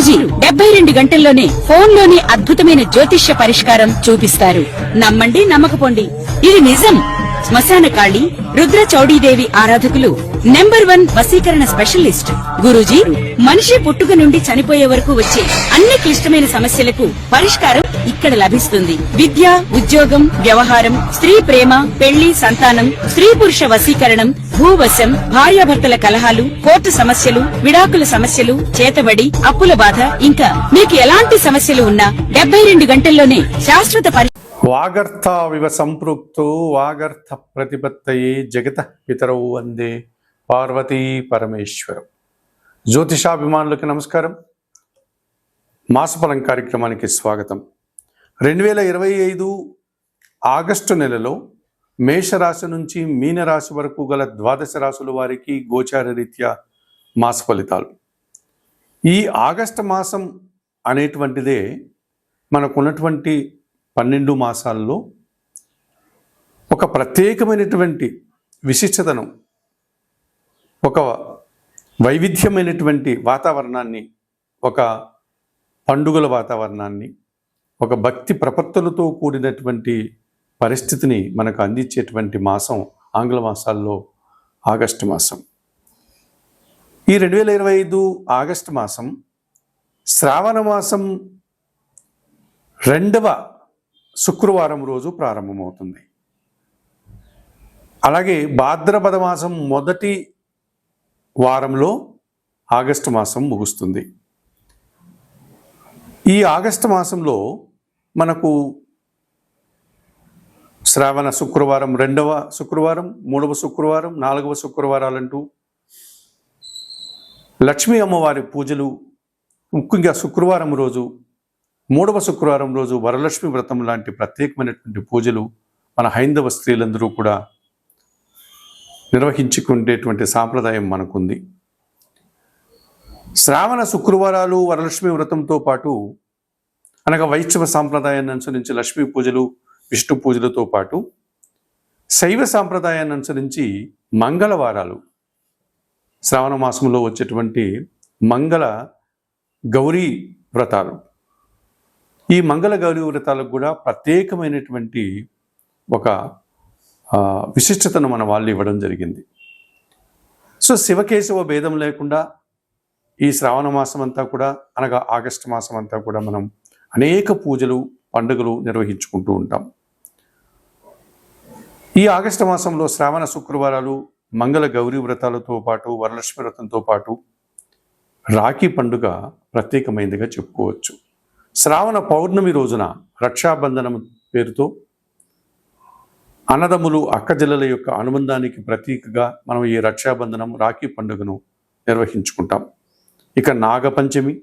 గురూజీ 72 గంటల్లోనే ఫోన్లోని అద్భుతమైన జ్యోతిష్య పరిష్కారం చూపిస్తారు. నమ్మండి, నమ్మకపోండి, ఇది నిజం. శ్మశాన కాళి రుద్ర చౌడీదేవి ఆరాధకులు నంబర్ 1 వశీకరణ స్పెషలిస్ట్. గురూజీ మనిషి పుట్టుక నుండి చనిపోయే వరకు వచ్చే అన్ని క్లిష్టమైన సమస్యలకు పరిష్కారం ఇక్కడ లభిస్తుంది. విద్య, ఉద్యోగం, వ్యవహారం, స్త్రీ ప్రేమ, పెళ్లి, సంతానం, స్త్రీ పురుష వశీకరణం, భూవశం, భార్యాభర్తల కలహాలు, కోర్టు సమస్యలు, విడాకుల సమస్యలు, చేతబడి, అప్పుల బాధ, ఇంకా మీకు ఎలాంటి సమస్యలు ఉన్నా 72 గంటల్లోనే శాశ్వత వాగర్థావివ సంపృక్తో వాగర్థ ప్రతిపత్తయే జగత పితరౌ వందే పార్వతీ పరమేశ్వరం. జ్యోతిషాభిమానులకు నమస్కారం. మాసఫలం కార్యక్రమానికి స్వాగతం. 2025 ఆగస్టు నెలలో మేషరాశి నుంచి మీనరాశి వరకు గల 12 రాశుల వారికి గోచార రీత్యా మాస ఫలితాలు. ఈ ఆగస్టు మాసం అనేటువంటిదే మనకున్నటువంటి 12 మాసాల్లో ఒక ప్రత్యేకమైనటువంటి విశిష్టతను, ఒక వైవిధ్యమైనటువంటి వాతావరణాన్ని, ఒక పండుగల వాతావరణాన్ని, ఒక భక్తి ప్రపత్తులతో కూడినటువంటి పరిస్థితిని మనకు అందించేటువంటి మాసం ఆంగ్ల మాసాల్లో ఆగస్టు మాసం. ఈ 2025 ఆగస్టు మాసం శ్రావణ మాసం 2వ శుక్రవారం రోజు ప్రారంభమవుతుంది. అలాగే భాద్రపద మాసం మొదటి వారంలో ఆగస్టు మాసం ముగుస్తుంది. ఈ ఆగస్టు మాసంలో మనకు శ్రావణ శుక్రవారం, 2వ శుక్రవారం, 3వ శుక్రవారం, 4వ శుక్రవారాలంటూ లక్ష్మీ అమ్మవారి పూజలు, ముఖ్యంగా శుక్రవారం రోజు, 3వ శుక్రవారం రోజు వరలక్ష్మి వ్రతం లాంటి ప్రత్యేకమైనటువంటి పూజలు మన హైందవ స్త్రీలందరూ కూడా నిర్వహించుకునేటువంటి సాంప్రదాయం మనకుంది. శ్రావణ శుక్రవారాలు వరలక్ష్మి వ్రతంతో పాటు, అనగా వైష్ణవ సాంప్రదాయాన్ని అనుసరించి లక్ష్మీ పూజలు, విష్ణు పూజలతో పాటు శైవ సాంప్రదాయాన్ని అనుసరించి మంగళవారాలు, శ్రావణ మాసంలో వచ్చేటువంటి మంగళ గౌరీ వ్రతాలు, ఈ మంగళ గౌరీ వ్రతాలకు కూడా ప్రత్యేకమైనటువంటి ఒక విశిష్టతను మన వాళ్ళు ఇవ్వడం జరిగింది. సో శివకేశవ భేదం లేకుండా ఈ శ్రావణ మాసం అంతా కూడా, అనగా ఆగస్టు మాసం అంతా కూడా మనం అనేక పూజలు, పండుగలు నిర్వహించుకుంటూ ఉంటాం. ఈ ఆగస్టు మాసంలో శ్రావణ శుక్రవారాలు, మంగళ గౌరీ వ్రతాలతో పాటు వరలక్ష్మి వ్రతంతో పాటు రాఖీ పండుగ ప్రత్యేకమైనదిగా చెప్పుకోవచ్చు. శ్రావణ పౌర్ణమి రోజున రక్షాబంధనం పేరుతో అన్నదమ్ములు, అక్కజెల్లెల యొక్క అనుబంధానికి ప్రతీకగా మనం ఈ రక్షాబంధనం, రాఖీ పండుగను నిర్వహించుకుంటాం. ఇక నాగపంచమి,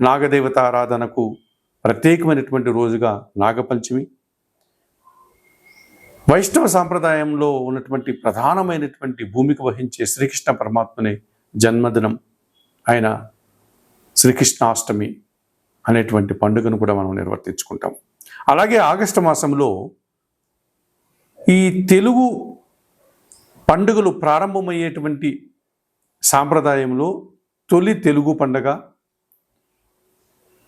నాగదేవత ఆరాధనకు ప్రత్యేకమైనటువంటి రోజుగా నాగపంచమి. వైష్ణవ సాంప్రదాయంలో ఉన్నటువంటి ప్రధానమైనటువంటి భూమిక వహించే శ్రీకృష్ణ పరమాత్మని జన్మదినం అయిన శ్రీకృష్ణాష్టమి అనేటువంటి పండుగను కూడా మనం నిర్వర్తించుకుంటాం. అలాగే ఆగస్టు మాసంలో ఈ తెలుగు పండుగలు ప్రారంభమయ్యేటువంటి సాంప్రదాయంలో తొలి తెలుగు పండుగ,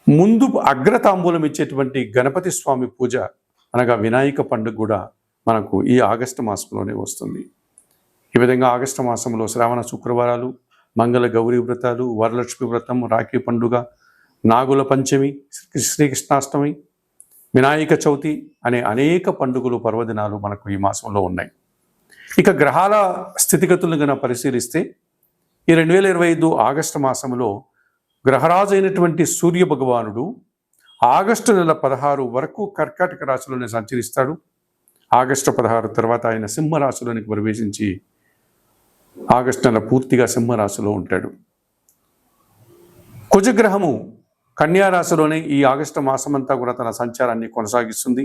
ముందు అగ్రతాంబూలం ఇచ్చేటువంటి గణపతి స్వామి పూజ, అనగా వినాయక పండుగ కూడా మనకు ఈ ఆగస్టు మాసంలోనే వస్తుంది. ఈ విధంగా ఆగస్టు మాసంలో శ్రావణ శుక్రవారాలు, మంగళ గౌరీ వ్రతాలు, వరలక్ష్మి వ్రతం, రాఖీ పండుగ, నాగుల పంచమి, శ్రీకృష్ణాష్టమి, వినాయక చవితి అనే అనేక పండుగలు, పర్వదినాలు మనకు ఈ మాసంలో ఉన్నాయి. ఇక గ్రహాల స్థితిగతులను కనుక పరిశీలిస్తే ఈ 2025 ఆగస్టు మాసంలో గ్రహరాజు అయినటువంటి సూర్య భగవానుడు ఆగస్టు నెల 16 వరకు కర్కాటక రాశిలోనే సంచరిస్తాడు. ఆగస్టు 16 తర్వాత ఆయన సింహరాశిలోనికి ప్రవేశించి ఆగస్టు నెల పూర్తిగా సింహరాశిలో ఉంటాడు. కుజగ్రహము కన్యారాశిలోనే ఈ ఆగస్టు మాసమంతా కూడా తన సంచారాన్ని కొనసాగిస్తుంది.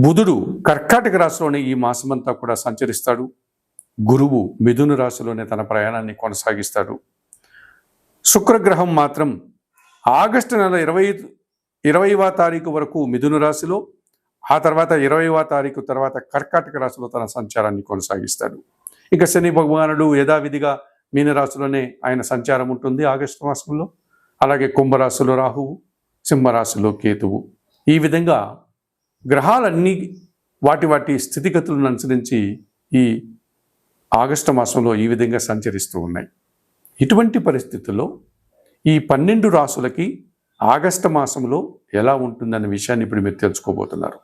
బుధుడు కర్కాటక రాశిలోనే ఈ మాసమంతా కూడా సంచరిస్తాడు. గురువు మిథున రాశిలోనే తన ప్రయాణాన్ని కొనసాగిస్తాడు. శుక్రగ్రహం మాత్రం ఆగస్టు నెల 20వ తారీఖు వరకు మిథున రాశిలో, ఆ తర్వాత 20వ తారీఖు తర్వాత కర్కాటక రాశిలో తన సంచారాన్ని కొనసాగిస్తాడు. ఇక శని భగవానుడు యథావిధిగా మీనరాశిలోనే ఆయన సంచారం ఉంటుంది ఆగస్టు మాసంలో. అలాగే కుంభరాశిలో రాహువు, సింహరాశిలో కేతువు. ఈ విధంగా గ్రహాలన్నీ వాటి వాటి స్థితిగతులను అనుసరించి ఈ ఆగస్టు మాసంలో ఈ విధంగా సంచరిస్తూ ఉన్నాయి. ఇటువంటి పరిస్థితుల్లో ఈ 12 రాశులకి ఆగస్టు మాసంలో ఎలా ఉంటుందనే విషయాన్ని ఇప్పుడు మీరు తెలుసుకోబోతున్నారు.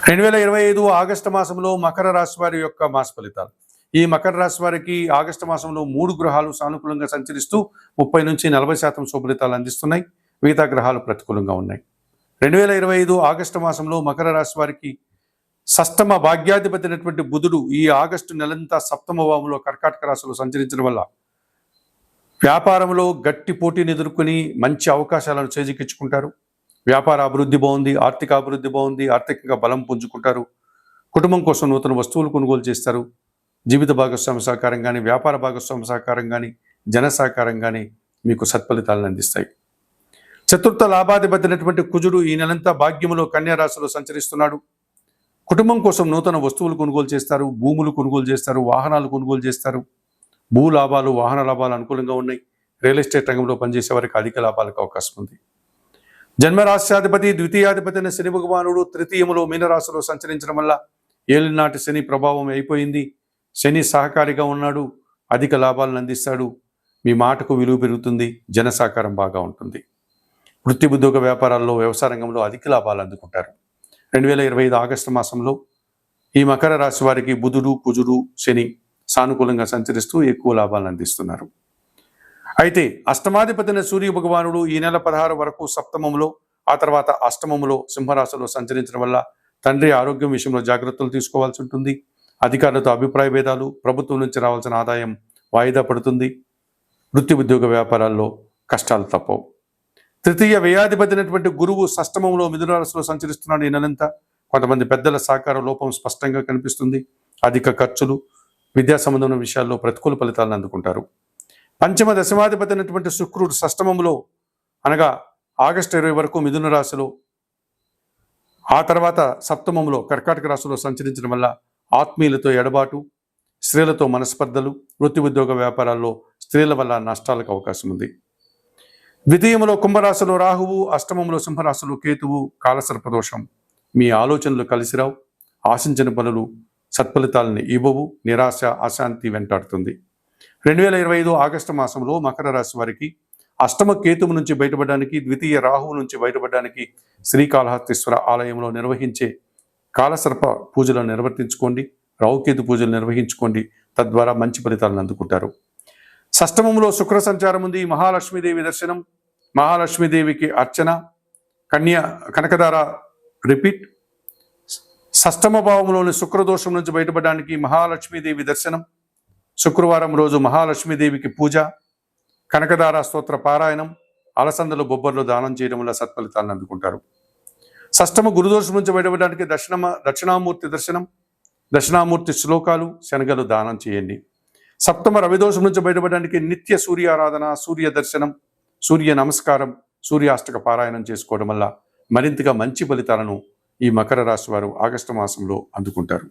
2025 ఆగస్టు మాసంలో మకర రాశి వారి యొక్క మాస ఫలితాలు. ఈ మకర రాశి వారికి ఆగస్టు మాసంలో 3 గ్రహాలు సానుకూలంగా సంచరిస్తూ 30 నుంచి 40% శుభలితాలు అందిస్తున్నాయి. మిగతా గ్రహాలు ప్రతికూలంగా ఉన్నాయి. 2025 ఆగస్టు మాసంలో మకర రాశి వారికి షష్టమ భాగ్యాధిపతి అయినటువంటి బుధుడు ఈ ఆగస్టు నెలంతా సప్తమ భావంలో కర్కాటక రాశిలో సంచరించడం వల్ల వ్యాపారంలో గట్టి పోటీని ఎదుర్కొని మంచి అవకాశాలను చేజిక్కించుకుంటారు. వ్యాపార అభివృద్ధి బాగుంది, ఆర్థిక అభివృద్ధి బాగుంది, ఆర్థికంగా బలం పుంజుకుంటారు. కుటుంబం కోసం నూతన వస్తువులు కొనుగోలు చేస్తారు. జీవిత భాగస్వామి సహకారం కానీ, వ్యాపార భాగస్వామి సహకారం కానీ, జన సహకారం కానీ మీకు సత్ఫలితాలను అందిస్తాయి. చతుర్థ లాభాధిపతి అయినటువంటి కుజుడు ఈ నెలంతా భాగ్యములో కన్యా రాశిలో సంచరిస్తున్నాడు. కుటుంబం కోసం నూతన వస్తువులు కొనుగోలు చేస్తారు, భూములు కొనుగోలు చేస్తారు, వాహనాలు కొనుగోలు చేస్తారు. భూ లాభాలు, వాహన లాభాలు అనుకూలంగా ఉన్నాయి. రియల్ ఎస్టేట్ రంగంలో పనిచేసే వారికి అధిక లాభాలకు అవకాశం ఉంది. జన్మరాశ్యాధిపతి ద్వితీయాధిపతి అయిన శని భగవానుడు తృతీయములో మీనరాశిలో సంచరించడం వల్ల ఏలినాటి శని ప్రభావం అయిపోయింది. శని సహకారిగా ఉన్నాడు, అధిక లాభాలను అందిస్తాడు. మీ మాటకు విలువ పెరుగుతుంది, జన సహకారం బాగా ఉంటుంది. వృత్తి ఉద్యోగ వ్యాపారాల్లో, వ్యవసాయ రంగంలో అధిక లాభాలు అందుకుంటారు. 2025 ఆగస్టు మాసంలో ఈ మకర రాశి వారికి బుధుడు, కుజుడు, శని సానుకూలంగా సంచరిస్తూ ఎక్కువ లాభాలను అందిస్తున్నారు. అయితే అష్టమాధిపతిన సూర్య భగవానుడు ఈ నెల 16 వరకు సప్తమంలో, ఆ తర్వాత అష్టమంలో సింహరాశిలో సంచరించడం వల్ల తండ్రి ఆరోగ్యం విషయంలో జాగ్రత్తలు తీసుకోవాల్సి ఉంటుంది. అధికారులతో అభిప్రాయ భేదాలు, ప్రభుత్వం నుంచి రావాల్సిన ఆదాయం వాయిదా పడుతుంది. వృత్తి ఉద్యోగ వ్యాపారాల్లో కష్టాలు తప్పవు. తృతీయ వ్యయాధిపతి అయినటువంటి గురువు షష్టమంలో మిథున రాశిలో సంచరిస్తున్నాడు. ఈ నెలంతా కొంతమంది పెద్దల సహకార లోపం స్పష్టంగా కనిపిస్తుంది. అధిక ఖర్చులు, విద్యా సంబంధమైన విషయాల్లో ప్రతికూల ఫలితాలను అందుకుంటారు. పంచమ దశమాధిపతి అయినటువంటి శుక్రుడు షష్టమంలో అనగా ఆగస్టు 20 వరకు మిథున రాశిలో, ఆ తర్వాత సప్తమంలో కర్కాటక రాశిలో సంచరించడం వల్ల ఆత్మీయులతో ఎడబాటు, స్త్రీలతో మనస్పర్ధలు, వృత్తి ఉద్యోగ వ్యాపారాల్లో స్త్రీల వల్ల నష్టాలకు అవకాశం ఉంది. ద్వితీయంలో కుంభరాశిలో రాహువు, అష్టమంలో సింహరాశిలో కేతువు, కాలసర్పదోషం. మీ ఆలోచనలు కలిసిరావు, ఆశించిన పనులు సత్ఫలితాలని ఇవ్వవు, నిరాశ, అశాంతి వెంటాడుతుంది. 2025 ఆగస్టు మాసంలో మకర రాశి వారికి అష్టమ కేతువు నుంచి బయటపడడానికి, ద్వితీయ రాహువు నుంచి బయటపడడానికి శ్రీకాళహస్తీశ్వర ఆలయంలో నిర్వహించే కాలసర్ప పూజలను నిర్వర్తించుకోండి, రాహుకేతు పూజలు నిర్వహించుకోండి. తద్వారా మంచి ఫలితాలను అందుకుంటారు. షష్టమంలో శుక్ర సంచారం ఉంది. మహాలక్ష్మీదేవి దర్శనం, మహాలక్ష్మీదేవికి అర్చన, కనకదార రిపీట్. షష్టమ భావంలోని శుక్రదోషం నుంచి బయటపడడానికి మహాలక్ష్మీదేవి దర్శనం, శుక్రవారం రోజు మహాలక్ష్మీదేవికి పూజ, కనకదార స్తోత్ర పారాయణం, అలసందలు బొబ్బర్లు దానం చేయడం వల్ల సత్ఫలితాలను అందుకుంటారు. షష్టమ గురుదోషం నుంచి బయటపడడానికి దక్షిణామూర్తి దర్శనం, దక్షిణామూర్తి శ్లోకాలు, శనగలు దానం చేయండి. సప్తమ రవిదోషం నుంచి బయటపడడానికి నిత్య సూర్య ఆరాధన, సూర్య దర్శనం, సూర్య నమస్కారం, సూర్యాష్టక పారాయణం చేసుకోవడం వల్ల మరింతగా మంచి ఫలితాలను ఈ మకర రాశి వారు ఆగస్టు మాసంలో అందుకుంటారు.